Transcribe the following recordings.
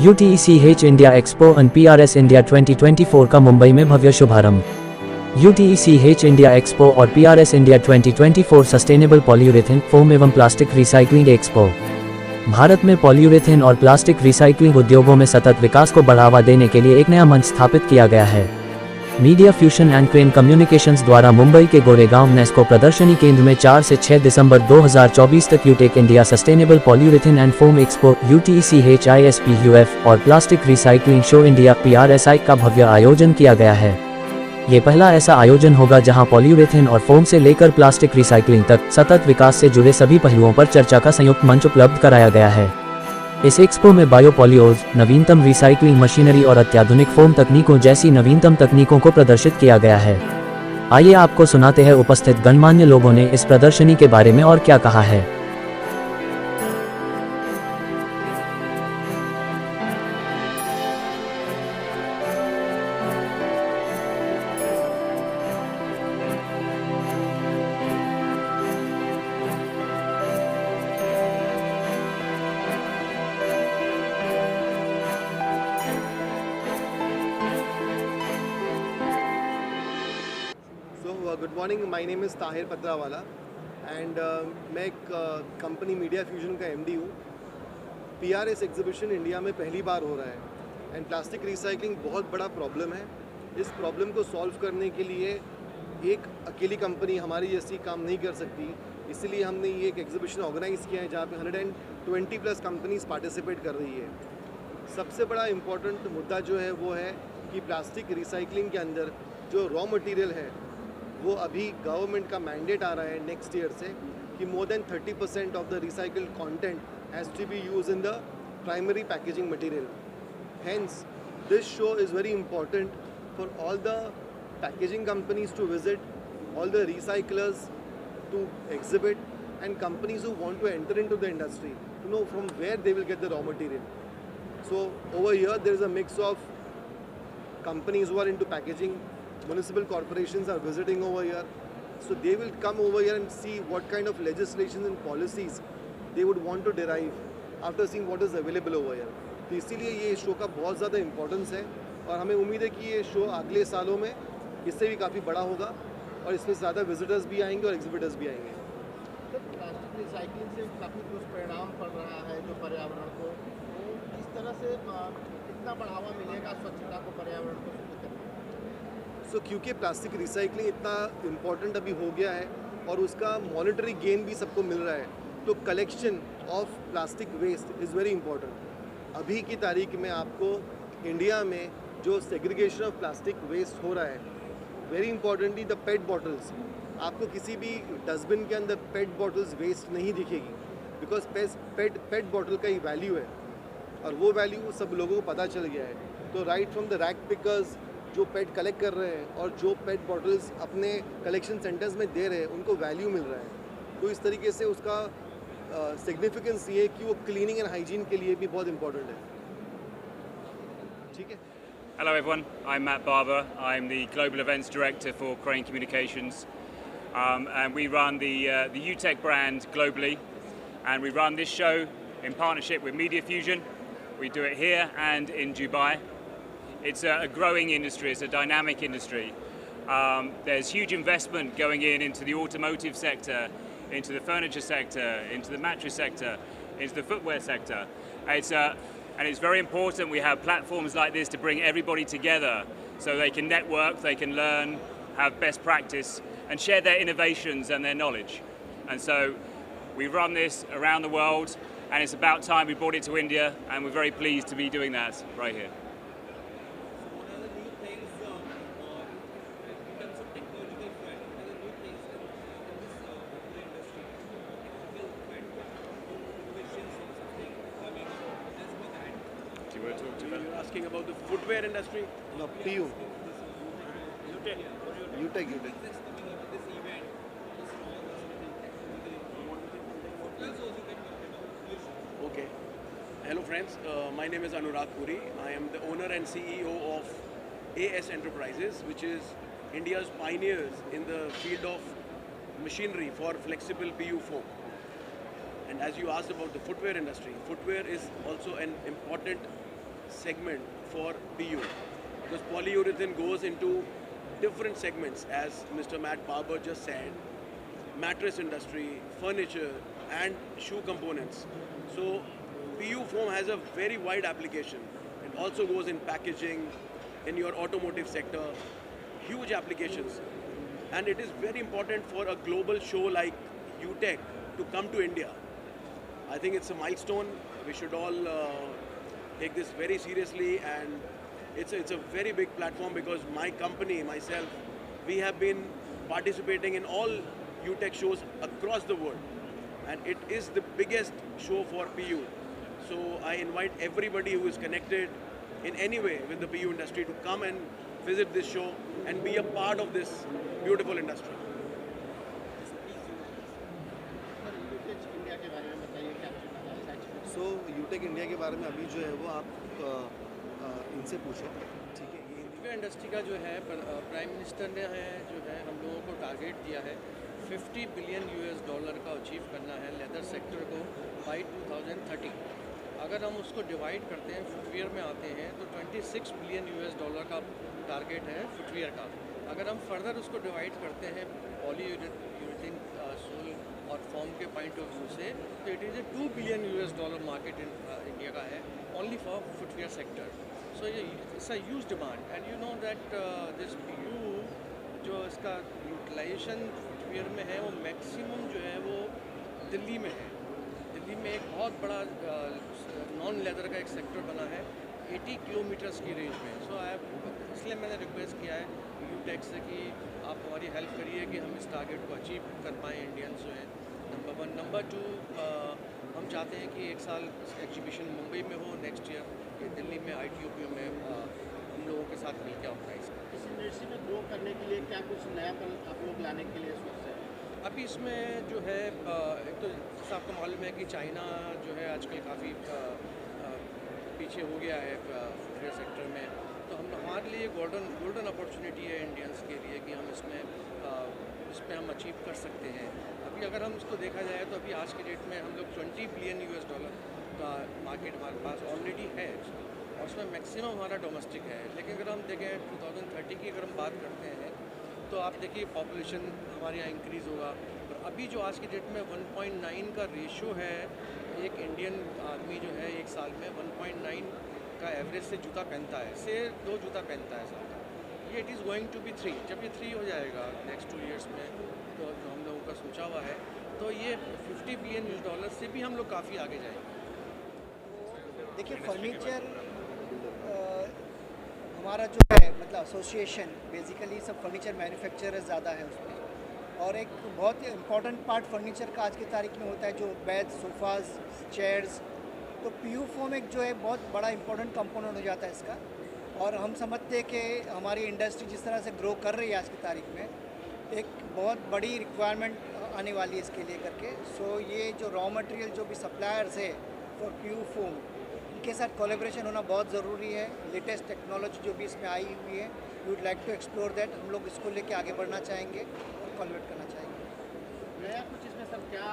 UTECH India expo and PRS India 2024 का मुंबई में भव्य शुभारंभ। UTECH इंडिया एक्सपो और PRS India 2024 sustainable polyurethane foam एवं प्लास्टिक रिसाइक्लिंग एक्सपो। भारत में पॉलीयूरेथेन और प्लास्टिक रिसाइक्लिंग उद्योगों में सतत विकास को बढ़ावा देने के लिए एक नया मंच स्थापित किया गया है। Media fusion and crane communications द्वारा मुंबई के गोरेगांव नेस्को प्रदर्शनी केंद्र में 4 से 6 दिसंबर 2024 तक Utech India sustainable polyurethane and foam expo UTECHISPUF और plastic recycling show India PRSI का भव्य आयोजन किया गया है। ये पहला ऐसा आयोजन होगा जहां पॉलीयूरेथेन और फोम से लेकर प्लास्टिक रिसाइक्लिंग तक सतत विकास से जुड़े सभी पहलुओं पर चर्चा का संयुक्त मंच उपलब्ध कराया गया है। इस एक्सपो में बायोपॉलीओज, नवीनतम रिसाइक्लिंग मशीनरी और अत्याधुनिक फोम तकनीकों जैसी नवीनतम तकनीकों को प्रदर्शित किया गया है। आइए आपको सुनाते हैं उपस्थित गणमान्य लोगों ने इस प्रदर्शनी के बारे में और क्या कहा है। Good morning, my name is Tahir Patrawala and मैं एक कंपनी मीडिया फ्यूजन का MD हूँ। PRS एग्जीबिशन इंडिया में पहली बार हो रहा है एंड प्लास्टिक रिसाइकलिंग बहुत बड़ा प्रॉब्लम है। इस प्रॉब्लम को सॉल्व करने के लिए एक अकेली कंपनी हमारी जैसी काम नहीं कर सकती, इसीलिए हमने ये एक एग्जीबिशन ऑर्गेनाइज़ किया है जहाँ पे 120+ कंपनीज पार्टिसिपेट कर रही है। सबसे बड़ा इम्पोर्टेंट मुद्दा जो है वो है कि प्लास्टिक रिसाइकलिंग के अंदर जो रॉ मटेरियल है वो अभी गवर्नमेंट का मैंडेट आ रहा है नेक्स्ट ईयर से कि more than 30% of the recycled content has to be use in the primary packaging material. Hence this show is very important for all the packaging companies to visit, all the recyclers to exhibit and companies who want to enter into the industry to know from where they will get the raw material. So over here there is a mix of companies who are into packaging, municipal corporations are visiting over here, so they will come over here and see what kind of legislation and policies they would want to derive after seeing what is available over here. तो इसीलिए ये show का बहुत ज़्यादा importance है और हमें उम्मीद है कि ये शो अगले सालों में इससे भी काफ़ी बड़ा होगा और इसमें ज़्यादा विजिटर्स भी आएंगे और एग्जिबिटर्स भी आएंगे। तो प्लास्टिक रिसाइकलिंग से काफ़ी दुष्परिणाम पड़ रहा है जो पर्यावरण को, तो इस तरह से कितना बढ़ावा मिलेगा स्वच्छता को, पर्यावरण को शुद्ध करने? सो क्योंकि प्लास्टिक रिसाइकलिंग इतना इम्पॉर्टेंट अभी हो गया है और उसका मॉनेटरी गेन भी सबको मिल रहा है, तो collection of plastic waste is very important. अभी की तारीख में आपको इंडिया में जो सेग्रीगेशन ऑफ प्लास्टिक वेस्ट हो रहा है, very importantly the pet bottles, आपको किसी भी डस्टबिन के अंदर पेट बॉटल्स वेस्ट नहीं दिखेगी, बिकॉज पेट बॉटल का ही वैल्यू है और वो वैल्यू सब लोगों को पता चल गया है। तो right from the rag pickers जो पेट कलेक्ट कर रहे हैं और जो पेट बॉटल्स अपने कलेक्शन सेंटर्स में दे रहे हैं, उनको वैल्यू मिल रहा है। तो इस तरीके से उसका सिग्निफिकेंस ये है कि वो क्लीनिंग एंड हाइजीन के लिए भी बहुत इंपॉर्टेंट है। ठीक है। Hello everyone, I'm Matt Barber. I'm the Global Events Director for Crane Communications, and we run the UTEC brand globally, and we run this show in partnership with Media Fusion. We do it here and in Dubai. It's a growing industry, it's a dynamic industry. There's huge investment going into the automotive sector, into the furniture sector, into the mattress sector, into the footwear sector. And it's very important we have platforms like this to bring everybody together so they can network, they can learn, have best practice and share their innovations and their knowledge. And so we run this around the world, and it's about time we brought it to India, and we're very pleased to be doing that right here. You're asking about the footwear industry? No, PU. UTEC. Okay. Hello friends, my name is Anurag Puri. I am the owner and CEO of AS Enterprises, which is India's pioneers in the field of machinery for flexible PU foam. And as you asked about the footwear industry, footwear is also an important segment for PU, because polyurethane goes into different segments, as Mr. Matt Barber just said: mattress industry, furniture, and shoe components. So PU foam has a very wide application. It also goes in packaging, in your automotive sector, huge applications. And it is very important for a global show like UTech to come to India. I think it's a milestone. We should all take this very seriously, and it's a very big platform, because my company, myself, we have been participating in all UTech shows across the world, and it is the biggest show for PU. So I invite everybody who is connected in any way with the PU industry to come and visit this show and be a part of this beautiful industry. Sir यूटेक India के बारे में बताइए, क्या experience? सो यूटेक India के बारे में अभी जो है वो आप इनसे पूछो, ठीक है? ये यूके इंडस्ट्री का जो है प्राइम मिनिस्टर ने जो है हम लोगों को टारगेट दिया है $50 बिलियन का अचीव करना है लेदर सेक्टर को बाय 2030। अगर हम उसको डिवाइड करते हैं, फुटवियर में आते हैं, तो $26 बिलियन का टारगेट है फुटवियर का। अगर हम फर्दर उसको डिवाइड करते हैं पॉलीयूरेथेन, सोल और फॉर्म के पॉइंट ऑफ व्यू से, तो it is a $2 billion market in India का है, ओनली फॉर फुटवियर सेक्टर। सो ये it's a huge demand, and you know that this PU जो इसका यूटिलाइजेशन फुटवियर में है, वो मैक्सिमम जो है वो दिल्ली में है। दिल्ली में एक बहुत बड़ा नॉन लेदर का एक सेक्टर बना है 80 किलोमीटर्स की रेंज में। सो इसलिए मैंने रिक्वेस्ट किया है यूटेक से कि आप हमारी हेल्प करिए कि हम इस टारगेट को अचीव कर पाएँ, इंडियंस जो हैं, नंबर 1। नंबर 2, हम चाहते हैं कि एक साल एग्जीबिशन मुंबई में हो, नेक्स्ट ईयर ये दिल्ली में ITOPO में हम लोगों के साथ मिलकर ऑर्गेनाइज करें। इस इंडस्ट्री में ग्रो करने के लिए क्या कुछ नयापन आप लोग लाने के लिए सोच रहे हैं? अभी इसमें जो है एक तो जैसा आपको मालूम है कि चाइना जो है आजकल काफ़ी पीछे हो गया है फुटवेयर सेक्टर में, तो हमारे लिए गोल्डन अपॉर्चुनिटी है इंडियंस के लिए कि हम इसमें हम अचीव कर सकते हैं। अभी अगर हम इसको देखा जाए तो अभी आज के डेट में हम लोग $20 बिलियन का मार्केट हमारे पास ऑलरेडी है, और उसमें मैक्सिमम हमारा डोमेस्टिक है। लेकिन अगर हम देखें 2030 की अगर हम बात करते हैं, तो आप देखिए पॉपुलेशन हमारे यहाँ इंक्रीज़ होगा, और अभी जो आज की डेट में 1.9 का रेशो है, एक इंडियन आदमी जो है एक साल में 1.9 का एवरेज से जूता पहनता है, से 2 जूता पहनता है साल का। ये it is going to be 3। जब ये 3 हो जाएगा नेक्स्ट 2 ईयर्स में, तो जो हम लोगों का सोचा हुआ है, तो ये $50 बिलियन से भी हम लोग काफ़ी आगे जाएंगे। देखिए फर्नीचर हमारा जो है मतलब एसोसिएशन बेसिकली सब फर्नीचर मैन्युफैक्चरर्स ज़्यादा है उसमें, और एक बहुत इम्पॉर्टेंट पार्ट फर्नीचर का आज की तारीख में होता है जो बेड, सोफ़ाज़, चेयर्स। तो PU फोम एक जो है बहुत बड़ा इम्पोर्टेंट कंपोनेंट हो जाता है इसका, और हम समझते हैं कि हमारी इंडस्ट्री जिस तरह से ग्रो कर रही है आज की तारीख में, एक बहुत बड़ी रिक्वायरमेंट आने वाली है इसके लिए करके। सो ये जो रॉ मटेरियल जो भी सप्लायर्स है फॉर PU फोम, इनके साथ कोलैबोरेशन होना बहुत ज़रूरी है। लेटेस्ट टेक्नोलॉजी जो भी इसमें आई हुई है, we would like to explore that. हम लोग इसको लेके आगे बढ़ना चाहेंगे और कोलैबोरेट करना चाहेंगे। नया कुछ इसमें सर क्या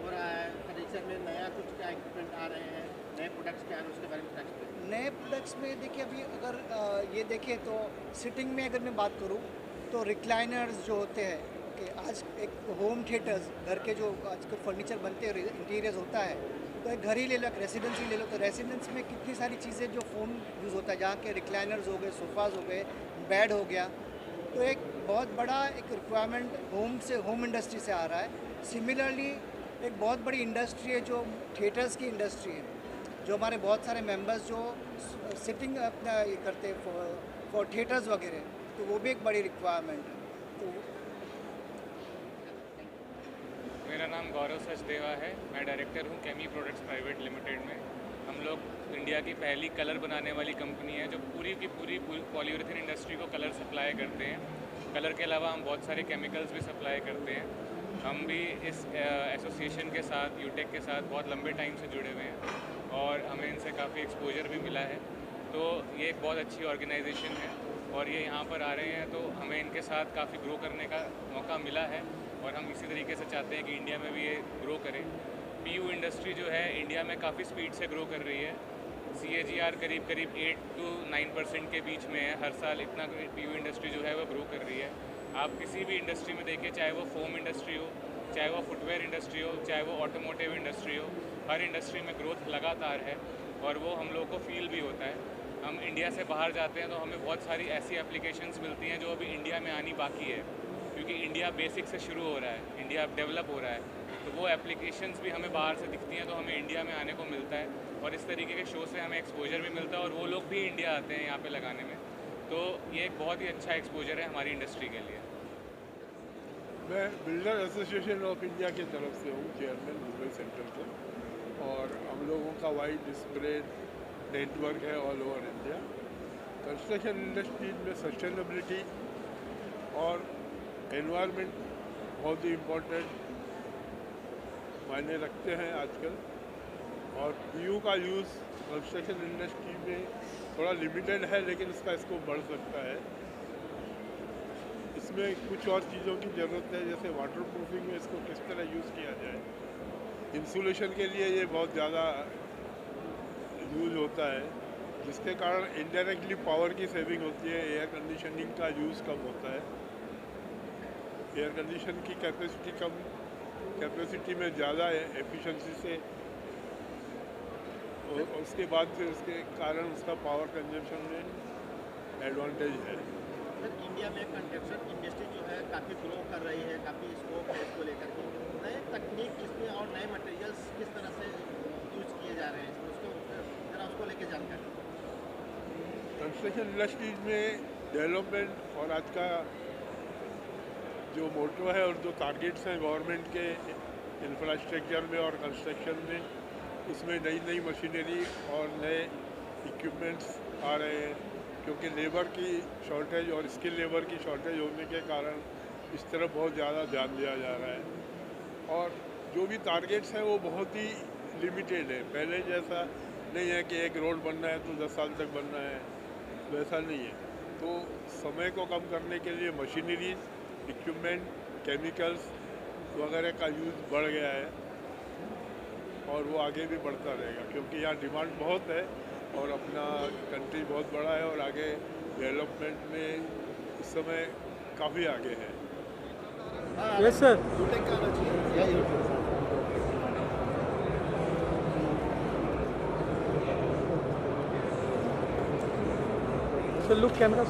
हो रहा है फर्नीचर में? नया कुछ क्या इक्विपमेंट आ रहे हैं, नए प्रोडक्ट्स क्या हैं, उसके बारे में एक्सप्लेन। नए प्रोडक्ट्स में देखिए अभी अगर ये देखें तो सिटिंग में अगर मैं बात करूँ तो रिक्लाइनर्स जो होते हैं कि आज एक होम थिएटर्स, घर के जो आजकल फर्नीचर बनते हैं, इंटीरियर्स होता है, तो एक घर ही ले लो, रेसिडेंस ही ले लो, तो रेसिडेंस में कितनी सारी चीज़ें जो फोम यूज़ होता है, जहाँ के रिक्लाइनर्स हो गए, सोफ़ाज़ हो गए, बेड हो गया, तो एक बहुत बड़ा एक रिक्वायरमेंट होम इंडस्ट्री से आ रहा है। सिमिलरली एक बहुत बड़ी इंडस्ट्री है जो थिएटर्स की इंडस्ट्री है, जो हमारे बहुत सारे मेंबर्स जो सिटिंग अपना ये करते हैं फॉर थिएटर्स वगैरह, तो वो भी एक बड़ी रिक्वायरमेंट है। तो मेरा नाम गौरव सचदेवा है, मैं डायरेक्टर हूँ केमी प्रोडक्ट्स प्राइवेट लिमिटेड में। हम लोग इंडिया की पहली कलर बनाने वाली कंपनी है जो पूरी की पूरी पॉलीयूरेथेन इंडस्ट्री को कलर सप्लाई करते हैं। कलर के अलावा हम बहुत सारे केमिकल्स भी सप्लाई करते हैं। हम भी इस एसोसिएशन के साथ, यूटेक के साथ बहुत लंबे टाइम से जुड़े हुए हैं और हमें इनसे काफ़ी एक्सपोजर भी मिला है। तो ये एक बहुत अच्छी ऑर्गेनाइजेशन है और ये यहाँ पर आ रहे हैं, तो हमें इनके साथ काफ़ी ग्रो करने का मौका मिला है और हम इसी तरीके से चाहते हैं कि इंडिया में भी ये ग्रो करें। PU इंडस्ट्री जो है इंडिया में काफ़ी स्पीड से ग्रो कर रही है। CAGR करीब 8 to 9% के बीच में है। हर साल इतना PU इंडस्ट्री जो है वो ग्रो कर रही है। आप किसी भी इंडस्ट्री में देखिए, चाहे वो फोम इंडस्ट्री हो, चाहे वो फुटवेयर इंडस्ट्री हो, चाहे वो ऑटोमोटिव इंडस्ट्री हो, हर इंडस्ट्री में ग्रोथ लगातार है और वो हम लोगों को फील भी होता है। हम इंडिया से बाहर जाते हैं तो हमें बहुत सारी ऐसी एप्लीकेशंस मिलती हैं जो अभी इंडिया में आनी बाकी है, क्योंकि इंडिया बेसिक से शुरू हो रहा है, इंडिया डेवलप हो रहा है, तो वो एप्लीकेशंस भी हमें बाहर से दिखती हैं तो हमें इंडिया में आने को मिलता है और इस तरीके के शो से हमें एक्सपोजर भी मिलता है और वो लोग भी इंडिया आते हैं यहाँ पे लगाने में। तो ये एक बहुत ही अच्छा एक्सपोजर है हमारी इंडस्ट्री के लिए। मैं बिल्डर एसोसिएशन ऑफ इंडिया की तरफ से हूँ, चेयरमैन मुंबई सेंट्रल के, और हम लोगों का वाइड स्प्रेड नेटवर्क है all over India. Construction industry में सस्टेनेबिलिटी और एनवायरनमेंट बहुत ही इम्पोर्टेंट मायने रखते हैं आजकल, और PU का यूज़ कंस्ट्रक्शन इंडस्ट्री में थोड़ा लिमिटेड है, लेकिन इसका स्कोप बढ़ सकता है। इसमें कुछ और चीज़ों की ज़रूरत है, जैसे वाटर प्रूफिंग में इसको किस तरह यूज़ किया जाए। इंसुलेशन के लिए ये बहुत ज़्यादा यूज होता है, जिसके कारण इनडायरेक्टली पावर की सेविंग होती है। एयर कंडीशनिंग का यूज़ कम होता है, एयर कंडीशन की कैपेसिटी में ज़्यादा एफिशिएंसी से, और उसके बाद फिर उसके कारण उसका पावर कंजम्पशन में एडवांटेज है। सर, इंडिया में कंस्ट्रक्शन इंडस्ट्री जो है काफ़ी ग्रो कर रही है, काफ़ी स्कोप है इसको लेकर के। नए तकनीक इसमें और नए मटेरियल्स किस तरह से यूज किए जा रहे हैं, उसको लेके जानकारी। कंस्ट्रक्शन इंडस्ट्रीज में डेवलपमेंट और आज का जो मोटो है और जो टारगेट्स हैं गवर्नमेंट के इंफ्रास्ट्रक्चर में और कंस्ट्रक्शन में, उसमें नई नई मशीनरी और नए इक्विपमेंट्स आ रहे हैं, क्योंकि लेबर की शॉर्टेज और स्किल लेबर की शॉर्टेज होने के कारण इस तरफ बहुत ज़्यादा ध्यान दिया जा रहा है। और जो भी टारगेट्स हैं वो बहुत ही लिमिटेड है, पहले जैसा नहीं है कि एक रोड बनना है तो 10 साल तक बनना है, वैसा नहीं है। तो समय को कम करने के लिए मशीनरीज, इक्विपमेंट, केमिकल्स वगैरह का यूज़ बढ़ गया है और वो आगे भी बढ़ता रहेगा, क्योंकि यहाँ डिमांड बहुत है और अपना कंट्री बहुत बड़ा है और आगे डेवलपमेंट में इस समय काफ़ी आगे है। Yes sir. यूटेक का आना चाहिए। Sir look camera.